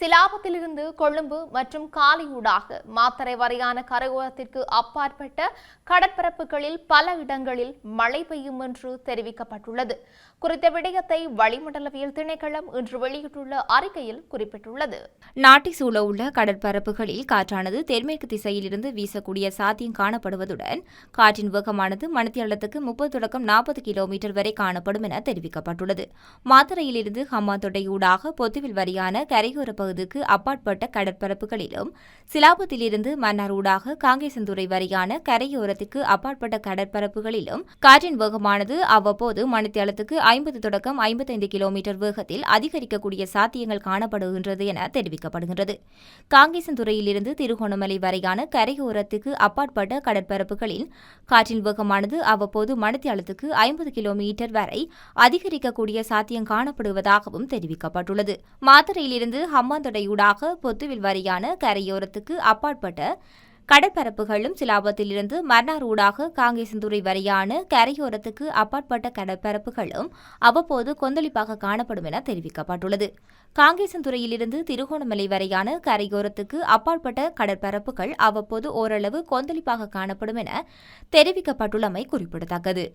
சிலாபத்திலிருந்து கொழும்பு மற்றும் காலியூடாக மாத்தறை வரையான கரையோரத்திற்கு அப்பாற்பட்ட கடற்பரப்புகளில் பல இடங்களில் மழை பெய்யும் என்று தெரிவிக்கப்பட்டுள்ளது. குறித்த விடயத்தை வளிமண்டலவியல் திணைக்களம் இன்று வெளியிட்டுள்ள அறிக்கையில் குறிப்பிட்டுள்ளது. நாட்டை சூழவுள்ள கடற்பரப்புகளில் காற்றானது தென்மேற்கு திசையிலிருந்து வீசக்கூடிய சாத்தியம் காணப்படுவதுடன் காற்றின் வேகமானது மணித்தியாலத்துக்கு 30 தொடக்கம் 40 கிலோமீட்டர் வரை காணப்படும் என தெரிவிக்கப்பட்டுள்ளது. மாத்தறையிலிருந்து ஹம்பாந்தோட்டையூடாக பொத்துவில் வரையான கரையோர பகுதிக்கு அப்பாற்பட்ட கடற்பரப்புகளிலும் சிலாபத்திலிருந்து மன்னாரூடாக காங்கேசன்துறை வரையான கரையோரத்துக்கு அப்பாற்பட்ட கடற்பரப்புகளிலும் காற்றின் வேகமானது அவ்வப்போது மணித்தியாலத்துக்கு 50 தொடக்கம் 55 கிலோமீட்டர் வேகத்தில் அதிகரிக்கக்கூடிய சாத்தியங்கள் காணப்படுகின்றது என தெரிவிக்கப்படுகின்றது. காங்கேசன்துறையிலிருந்து திருகோணமலை வரையான கரையோரத்துக்கு அப்பாற்பட்ட கடற்பரப்புகளில் காற்றின் வேகமானது அவ்வப்போது மணித்தியாலத்துக்கு 50 கிலோமீட்டர் வரை அதிகரிக்கக்கூடிய சாத்தியம் காணப்படுவதாகவும் தெரிவிக்கப்பட்டுள்ளது. மாத்தறையிலிருந்து ஹம்பாந்தோட்டையூடாக பொத்துவில் வரையான கரையோரத்துக்கு அப்பாற்பட்ட கடற்பரப்புகளும் சிலாபத்திலிருந்து மன்னாரூடாக காங்கேசன்துறை வரையான கரையோரத்துக்கு அப்பாற்பட்ட கடற்பரப்புகளும் அவ்வப்போது கொந்தளிப்பாக காணப்படும் என தெரிவிக்கப்பட்டுள்ளது. காங்கேசன்துறையிலிருந்து திருகோணமலை வரையான கரையோரத்துக்கு அப்பாற்பட்ட கடற்பரப்புகள் அவ்வப்போது ஓரளவு கொந்தளிப்பாக காணப்படும் என தெரிவிக்கப்பட்டுள்ளமை குறிப்பிடத்தக்கது.